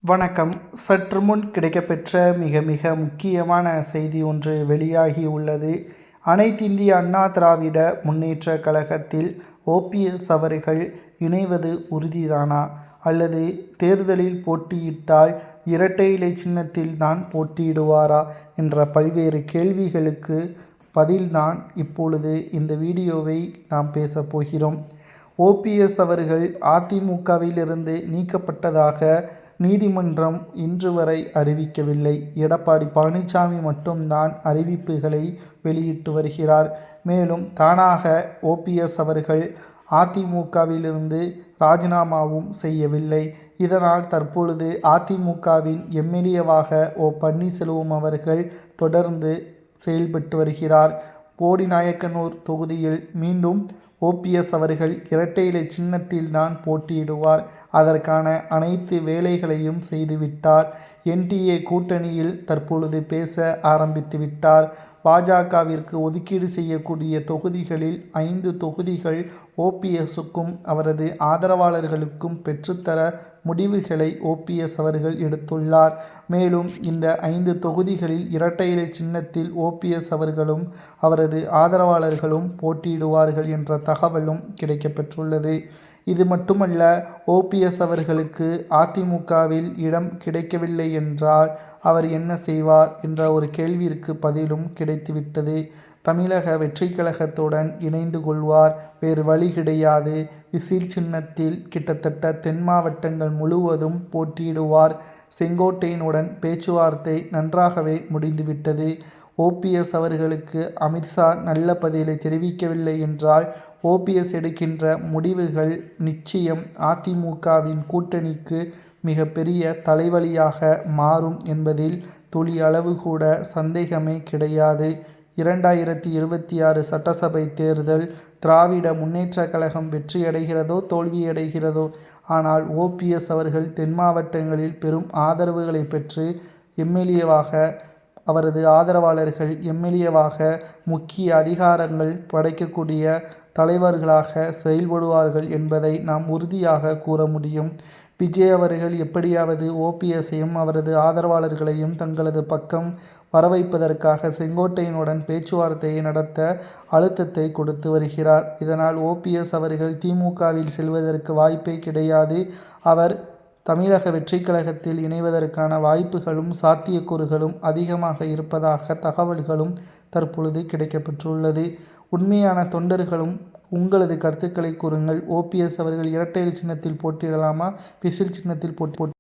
வணக்கம். சற்று முன் கிடைக்கப்பெற்ற மிக மிக முக்கியமான செய்தி ஒன்று வெளியாகி உள்ளது. அனைத்திந்திய அண்ணா திராவிட முன்னேற்ற கழகத்தில் ஓபிஎஸ் அவர்கள் இணைவது உறுதிதானா, அல்லது தேர்தலில் போட்டியிட்டால் இரட்டை இலை சின்னத்தில் தான் போட்டியிடுவாரா என்ற பல்வேறு கேள்விகளுக்கு பதில்தான் இப்பொழுது இந்த வீடியோவை நாம் பேசப் போகிறோம். ஓபிஎஸ் அவர்கள் அதிமுகவிலிருந்து நீக்கப்பட்டதாக நீதிமன்றம் இன்று வரை அறிவிக்கவில்லை. எடப்பாடி பழனிசாமி மட்டும்தான் அறிவிப்புகளை வெளியிட்டு வருகிறார். மேலும் தானாக ஓபிஎஸ் அவர்கள் அதிமுகவிலிருந்து ராஜினாமாவும் செய்யவில்லை. இதனால் தற்பொழுது அதிமுகவின் எம்எல்ஏவாக பன்னீர்செல்வம் அவர்கள் தொடர்ந்து செயல்பட்டு வருகிறார். போடிநாயக்கனூர் தொகுதியில் மீண்டும் ஓபிஎஸ் அவர்கள் இரட்டை இலை சின்னத்தில் தான் போட்டியிடுவார். அதற்கான அனைத்து வேலைகளையும் செய்துவிட்டார். என்டிஏ கூட்டணியில் தற்பொழுது பேச ஆரம்பித்து விட்டார். பாஜகவிற்கு ஒதுக்கீடு செய்யக்கூடிய தொகுதிகளில் 5 தொகுதிகள் ஓபிஎஸ்ஸுக்கும் அவரது ஆதரவாளர்களுக்கும் பெற்றுத்தர முடிவுகளை ஓபிஎஸ் அவர்கள் எடுத்துள்ளார். மேலும் இந்த 5 தொகுதிகளில் இரட்டை இலை சின்னத்தில் ஓபிஎஸ் அவர்களும் அவரது ஆதரவாளர்களும் போட்டியிடுவார்கள் என்ற தகவலும் கிடைக்கப்பெற்றுள்ளது. இது மட்டுமல்ல, ஓபிஎஸ் அவர்களுக்கு அதிமுகவில் இடம் கிடைக்கவில்லை என்றால் அவர் என்ன செய்வார் என்ற ஒரு கேள்விற்கு பதிலும் கிடைத்துவிட்டது. தமிழக வெற்றி கழகத்துடன் இணைந்து கொள்வார், வேறு வழி கிடையாது. விசில் சின்னத்தில் கிட்டத்தட்ட தென் மாவட்டங்கள் முழுவதும் போட்டியிடுவார். செங்கோட்டையனுடன் பேச்சுவார்த்தை நன்றாகவே முடிந்துவிட்டது. ஓபிஎஸ் அவர்களுக்கு அமித்ஷா நல்ல பதிலை தெரிவிக்கவில்லை என்றால் ஓபிஎஸ் எடுக்கின்ற முடிவுகள் நிச்சயம் அதிமுகவின் கூட்டணிக்கு மிகப்பெரிய தலைவலியாக மாறும் என்பதில் துளி அளவு கூட சந்தேகமே கிடையாது. 2026 சட்டசபை தேர்தல் திராவிட முன்னேற்ற கழகம் வெற்றியடைகிறதோ தோல்வியடைகிறதோ, ஆனால் ஓபிஎஸ் அவர்கள் தென் மாவட்டங்களில் பெரும் ஆதரவுகளை பெற்று எம்எல்ஏவாக, அவரது ஆதரவாளர்கள் எம்எல்ஏவாக முக்கிய அதிகாரங்கள் படைக்கக்கூடிய தலைவர்களாக செயல்படுவார்கள் என்பதை நாம் உறுதியாக கூற முடியும். விஜய் அவர்கள் எப்படியாவது ஓபிஎஸ்ஸையும் அவரது ஆதரவாளர்களையும் தங்களது பக்கம் வரவைப்பதற்காக செங்கோட்டையனுடன் பேச்சுவார்த்தையை நடத்த அழுத்தத்தை கொடுத்து வருகிறார். இதனால் ஓபிஎஸ் அவர்கள் திமுகவில் செல்வதற்கு வாய்ப்பே கிடையாது. அவர் தமிழக வெற்றி கழகத்தில் இணைவதற்கான வாய்ப்புகளும் சாத்தியக்கூறுகளும் அதிகமாக இருப்பதாக தகவல்களும் தற்பொழுது கிடைக்கப்பெற்றுள்ளது. உண்மையான தொண்டர்களும் உங்களது கருத்துக்களை கூறுங்கள். ஓபிஎஸ் அவர்கள் இரட்டை இலை சின்னத்தில் போட்டியிடலாமா, விசில் சின்னத்தில் போட்டி